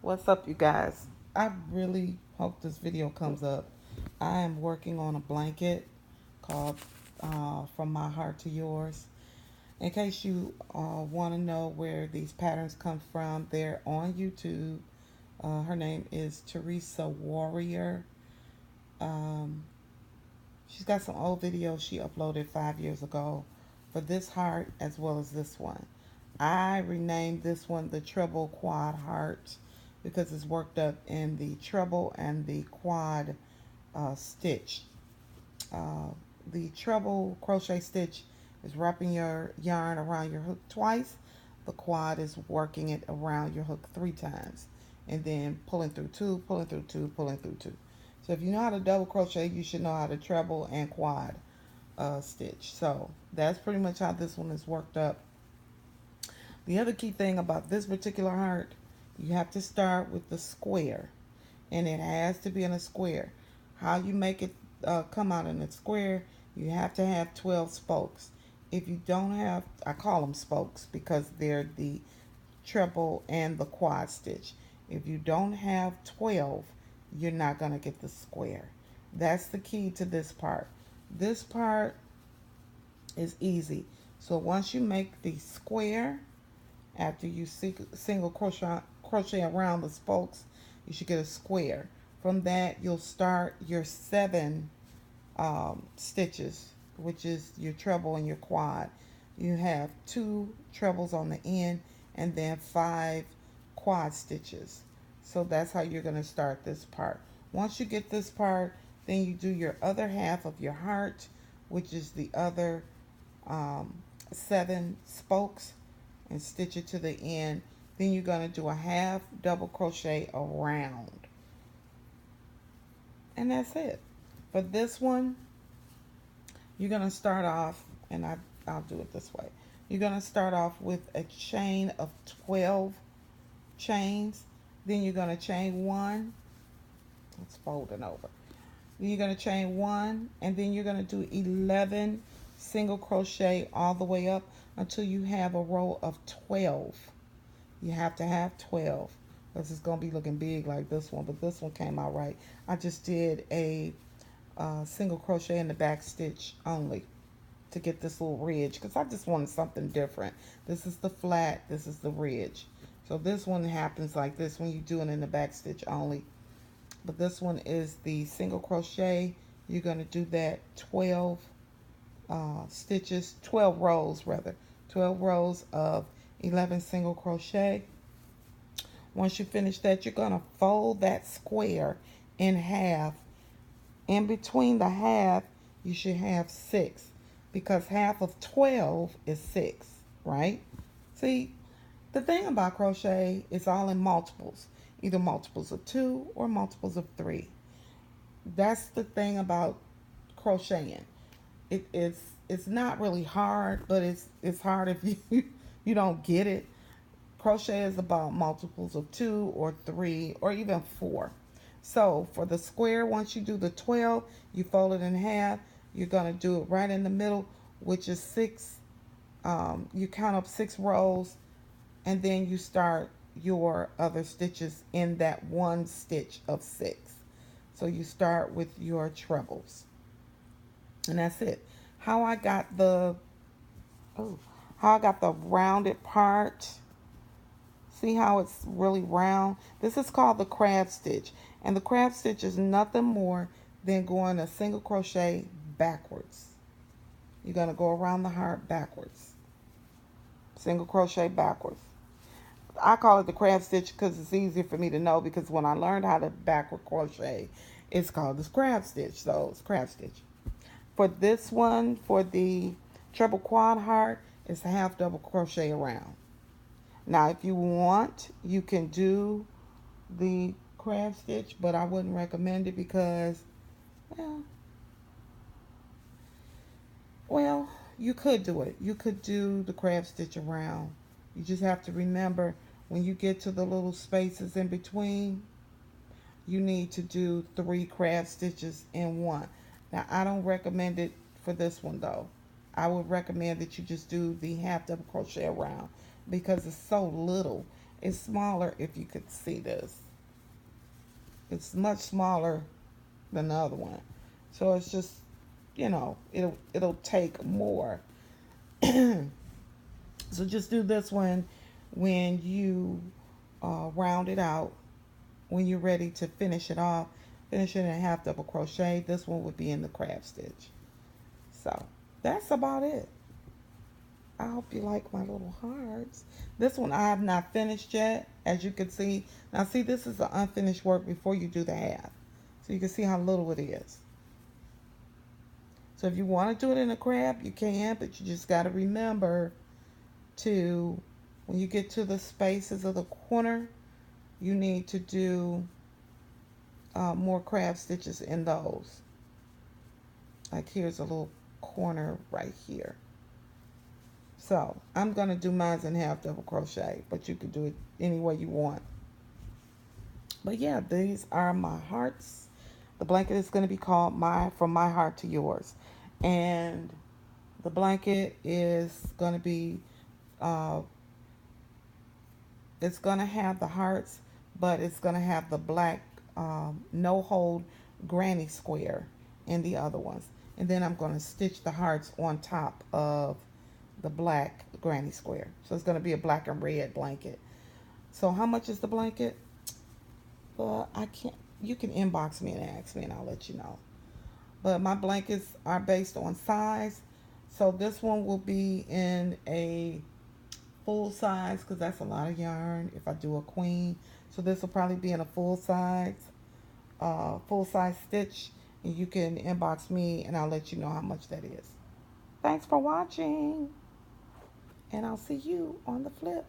What's up, you guys? I really hope this video comes up. I am working on a blanket called From My Heart to Yours. In case you want to know where these patterns come from, they're on YouTube. Her name is Teresa Warrior. Um, she's got some old videos she uploaded 5 years ago for this heart as well as this one. I renamed this one the Treble Quad Heart because it's worked up in the treble and the quad stitch. Uh, the treble crochet stitch is wrapping your yarn around your hook twice. The quad is working it around your hook 3 times. And then pulling through two, pulling through two, pulling through two. So if you know how to double crochet, you should know how to treble and quad stitch. So that's pretty much how this one is worked up. The other key thing about this particular heart, you have to start with the square, and it has to be in a square. How you make it come out in a square, you have to have 12 spokes. If you don't have, I call them spokes because they're the treble and the quad stitch. If you don't have 12, you're not going to get the square. That's the key to this part. This part is easy. So once you make the square, after you single crochet around the spokes, you should get a square. From that, you'll start your 7 stitches, which is your treble and your quad. You have 2 trebles on the end and then 5 quad stitches. So that's how you're going to start this part. Once you get this part, then you do your other half of your heart, which is the other 7 spokes, and stitch it to the end. Then you're going to do a half double crochet around, and that's it. For this one, you're going to start off, and I'll do it this way. You're going to start off with a chain of 12 chains. Then you're going to chain 1. It's folding over. Then you're going to chain 1, and then you're going to do 11 single crochet all the way up until you have a row of 12. You have to have 12. This is going to be looking big like this one, but this one came out right. I just did a single crochet in the back stitch only to get this little ridge because I just wanted something different. This is the flat, this is the ridge. So this one happens like this when you do it in the back stitch only. But this one is the single crochet. You're going to do that 12 stitches, 12 rows rather, 12 rows of 11 single crochet. Once you finish that, you're going to fold that square in half. In between the half, you should have 6 because half of 12 is 6, right? See, the thing about crochet is all in multiples, either multiples of 2 or multiples of 3. That's the thing about crocheting. It's not really hard, but it's hard if you don't get it. Crochet is about multiples of 2 or 3 or even 4. So for the square, once you do the 12, you fold it in half. You're going to do it right in the middle, which is 6. You count up 6 rows, and then you start your other stitches in that one stitch of 6. So you start with your trebles, and that's it. How I got the rounded part. See how it's really round? This is called the crab stitch, and the crab stitch is nothing more than going a single crochet backwards. You're going to go around the heart backwards, single crochet backwards. I call it the crab stitch because it's easier for me to know, because when I learned how to backward crochet, it's called this crab stitch. So it's crab stitch. For this one, for the treble quad heart, it's a half double crochet around. Now if you want, you can do the crab stitch, but I wouldn't recommend it because, well, you could do it. You could do the crab stitch around. You just have to remember, when you get to the little spaces in between, you need to do 3 crab stitches in one. Now I don't recommend it for this one though. I would recommend that you just do the half double crochet around because it's so little, It's smaller if you could see this. It's much smaller than the other one. So it's just, it'll take more. So just do this one when you round it out. When you're ready to finish it off, finish it in a half double crochet. This one would be in the crab stitch. So that's about it. I hope you like my little hearts. This one I have not finished yet, as you can see. Now see, this is the unfinished work before you do the half. So you can see how little it is. So if you want to do it in a crab, you can, but you just got to remember to, when you get to the spaces of the corner, you need to do more crab stitches in those. Like here's a little corner right here. So I'm going to do mine in half double crochet, but you can do it any way you want. But yeah, these are my hearts. The blanket is going to be called From My Heart to Yours. And the blanket is going to be, it's going to have the hearts, but it's going to have the black no hold granny square in the other ones. And then I'm going to stitch the hearts on top of the black granny square. So it's going to be a black and red blanket. So how much is the blanket? Well, I can't, you can inbox me and ask me and I'll let you know. But my blankets are based on size. So this one will be in a full size because that's a lot of yarn if I do a queen. So this will probably be in a full size stitch. And you can inbox me and I'll let you know how much that is. Thanks for watching. And I'll see you on the flip.